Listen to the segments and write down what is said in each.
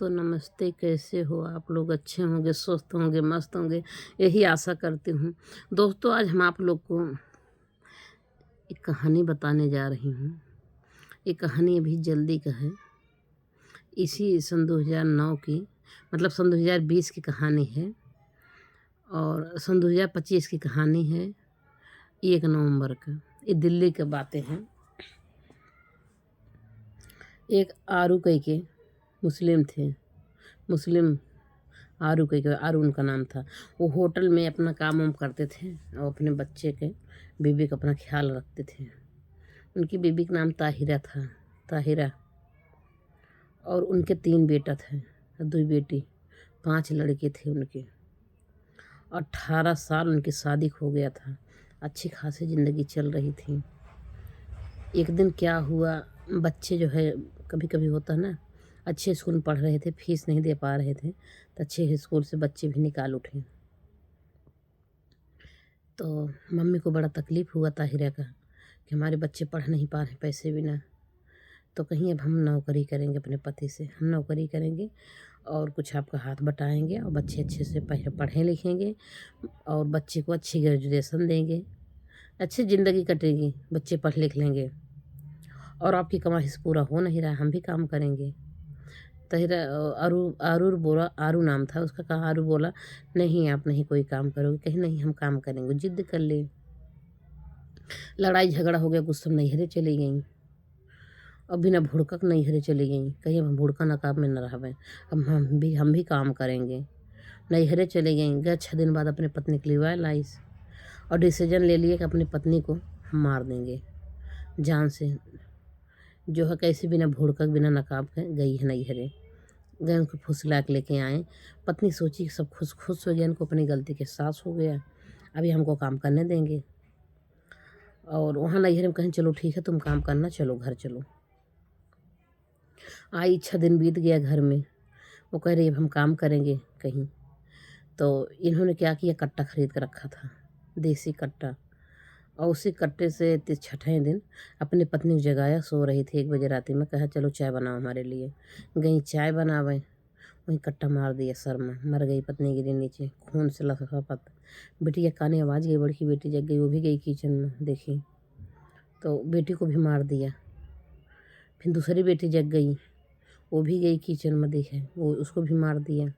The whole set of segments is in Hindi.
दोस्तों नमस्ते, कैसे हो आप लोग? अच्छे होंगे, स्वस्थ होंगे, मस्त होंगे, यही आशा करती हूँ। दोस्तों आज हम आप लोग को एक कहानी बताने जा रही हूँ। ये कहानी अभी जल्दी का है, इसी सन 2009 की, मतलब सन 2020 की कहानी है और सन 2025 की कहानी है, 1 नवंबर का। ये दिल्ली की बातें हैं। एक आरू कई के मुस्लिम थे, मुस्लिम आरू कई के, आरू उनका नाम था। वो होटल में अपना काम वाम करते थे और अपने बच्चे के, बीबी का अपना ख्याल रखते थे। उनकी बीबी का नाम ताहिरा था, ताहिरा। और उनके 3 बेटा थे और 2 बेटी, 5 लड़के थे उनके। 18 साल उनकी शादी हो गया था, अच्छी खासी ज़िंदगी चल रही थी। एक दिन क्या हुआ, बच्चे जो है, कभी कभी होता है ना, अच्छे स्कूल में पढ़ रहे थे, फीस नहीं दे पा रहे थे, तो अच्छे स्कूल से बच्चे भी निकाल उठे। तो मम्मी को बड़ा तकलीफ़ हुआ ताहिरा का कि हमारे बच्चे पढ़ नहीं पा रहे पैसे बिना। तो कहीं अब हम नौकरी करेंगे अपने पति से, हम नौकरी करेंगे और कुछ आपका हाथ बटाएंगे और बच्चे अच्छे से पढ़ें लिखेंगे और बच्चे को अच्छी ग्रेजुएशन देंगे, अच्छी ज़िंदगी कटेगी, बच्चे पढ़ लिख लेंगे और आपकी कमाई से पूरा हो नहीं रहा, हम भी काम करेंगे। ताहिरा आरू आरूर बोला, आरू नाम था उसका, कहा आरू बोला नहीं आप नहीं कोई काम करोगे, कहीं नहीं हम काम करेंगे, जिद्द कर ले। लड़ाई झगड़ा हो गया, गुस्सा नैहरे चली गई और बिना भुड़कक नैहरे चली गई, कहीं अब हम भुड़का नकाब में न रहवें, अब हम भी काम करेंगे। नैहरे चली गई, गए 6 दिन बाद अपने पत्नी के लिए लाइस और डिसीजन ले लिए कि अपनी पत्नी को हम मार देंगे जान से। जो है कैसे बिना भुड़कक बिना नकाब के गई है नैहरे, गए उनको फुसला के लेके आए। पत्नी सोची कि सब खुश हो गया, इनको अपनी गलती के एहसास हो गया, अभी हमको काम करने देंगे। और वहाँ नैहरे में कहीं चलो ठीक है तुम काम करना, चलो घर चलो। आई 6 दिन बीत गया घर में, वो कह रही अब हम काम करेंगे कहीं। तो इन्होंने क्या किया, कट्टा खरीद कर रखा था, देसी कट्टा, और उसी कट्टे से 6ठे दिन अपनी पत्नी को जगाया, सो रही थी 1 बजे रात में, कहा चलो चाय बनाओ हमारे लिए। गई चाय बनावे, वहीं कट्टा मार दिया सर में, मर गई पत्नी, गिरी नीचे, खून से लथपथ। बेटी के काने आवाज़ गई, बड़की बेटी जग गई, वो भी गई किचन में देखी तो बेटी को भी मार दिया। फिर दूसरी बेटी जग गई, वो भी गई किचन में देखे, वो उसको भी मार दिया।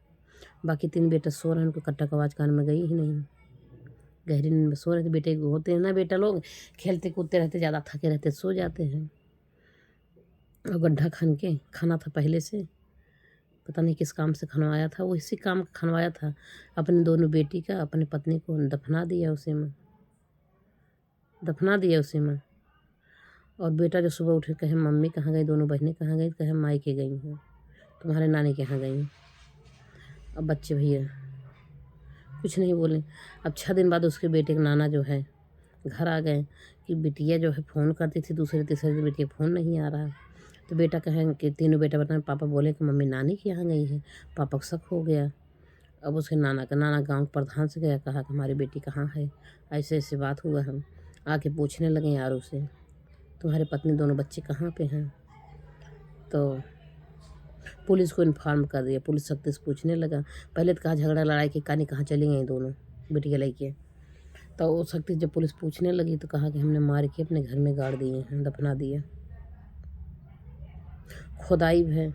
बाकी 3 बेटे सो रहे हैं, उनको कट्टा का आवाज़ कान में गई ही नहीं, गहरी नींद में सो रहे थे। बेटे होते हैं ना बेटा लोग, खेलते कूदते रहते, ज़्यादा थके रहते, सो जाते हैं। और गड्ढा खन के खाना था पहले से, पता नहीं किस काम से खनवाया था, वो इसी काम का खनवाया था। अपनी दोनों बेटी का, अपनी पत्नी को दफना दिया उसी में, दफना दिया उसी में। और बेटा जो सुबह उठे कहे मम्मी कहाँ गई, दोनों बहनें कहाँ गई, कहे मायके गई हैं, तुम्हारे नानी के यहाँ गई। अब बच्चे भैया कुछ नहीं बोले। अब 6 दिन बाद उसके बेटे के नाना जो है घर आ गए कि बिटिया जो है फ़ोन करती थी, दूसरे तीसरे दिन बेटिया फ़ोन नहीं आ रहा। तो बेटा कहें कि तीनों बेटा बताएं, पापा बोले कि मम्मी नानी के यहाँ गई है। पापा को शक हो गया। अब उसके नाना गांव के प्रधान से गया, कहा कि हमारी बेटी कहाँ है, ऐसे ऐसे बात हुआ। हम आके पूछने लगे यारों से, तुम्हारे पत्नी दोनों बच्चे कहाँ पे हैं। तो पुलिस को इन्फॉर्म कर दिया, पुलिस सख्ती से पूछने लगा। पहले तो कहा झगड़ा लड़ाई की कहानी, कहाँ चली गई दोनों बेटियाँ लेके। तो वो सख्ती जब पुलिस पूछने लगी तो कहा कि हमने मार के अपने घर में गाड़ दिए हैं, दफना दिया। खुदाई है,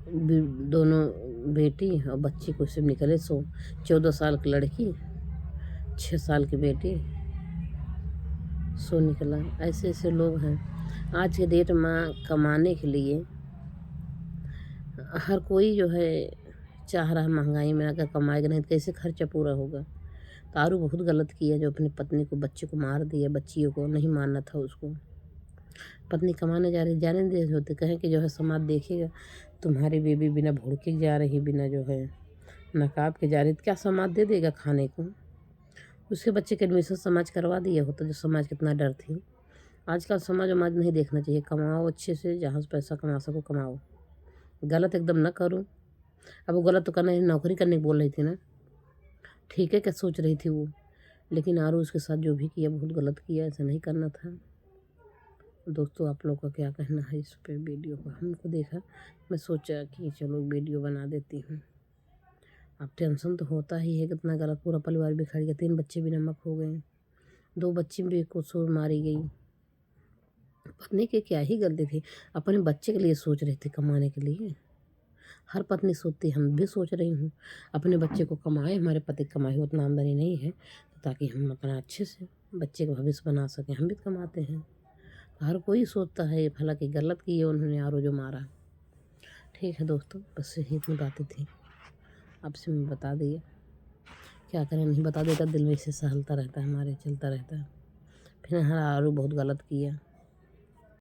दोनों बेटी और बच्ची को सिर्फ निकले 14 साल की लड़की, 6 साल की बेटी, सो निकला। ऐसे ऐसे लोग हैं आज के डेट में। कमाने के लिए हर कोई जो है चाह रहा है महंगाई में, अगर कमाएगा नहीं तो कैसे खर्चा पूरा होगा। तो आरू बहुत गलत किया जो अपनी पत्नी को, बच्चे को मार दिया, बच्चियों को नहीं मारना था उसको। पत्नी कमाने जा रही, जाने दे होते, कहें कि जो है समाज देखेगा तुम्हारी बेबी बिना भुड़के जा रही, बिना जो है नकाब के जा रही, तो क्या समाज दे देगा खाने को। उसके बच्चे के एडमिशन समाज करवा दिया होता, जो समाज कितना डर थी। आजकल समाज वमाज नहीं देखना चाहिए, कमाओ अच्छे से, जहाँ से पैसा कमा सको कमाओ, गलत एकदम ना करो। अब वो गलत तो करना है, नौकरी करने की बोल रही थी ना, ठीक है क्या सोच रही थी वो, लेकिन आरू उसके साथ जो भी किया बहुत गलत किया, ऐसा नहीं करना था। दोस्तों आप लोग का क्या कहना है इस पे वीडियो पर? हमको देखा, मैं सोचा कि चलो वीडियो बना देती हूँ। अब टेंशन तो होता ही है, कितना गलत पूरा परिवार बिखर गया, 3 बच्चे भी नमक हो गए, 2 बच्ची भी कुछ मारी गई। पत्नी की क्या ही गलती थी, अपने बच्चे के लिए सोच रहे थे, कमाने के लिए। हर पत्नी सोचती, हम भी सोच रही हूँ अपने बच्चे को कमाए, हमारे पति कमाए हो, उतना आमदनी नहीं है तो ताकि हम अपना अच्छे से बच्चे का भविष्य बना सकें, हम भी कमाते हैं। हर कोई सोचता है, भला की गलत की है उन्होंने आरो जो मारा। ठीक है दोस्तों, बस यही इतनी बातें थी, आपसे मैं बता दिया। क्या करें, नहीं बता देता दिल में इसे सहलता रहता है, हमारे चलता रहता है। फिर हाँ आरो बहुत गलत किया।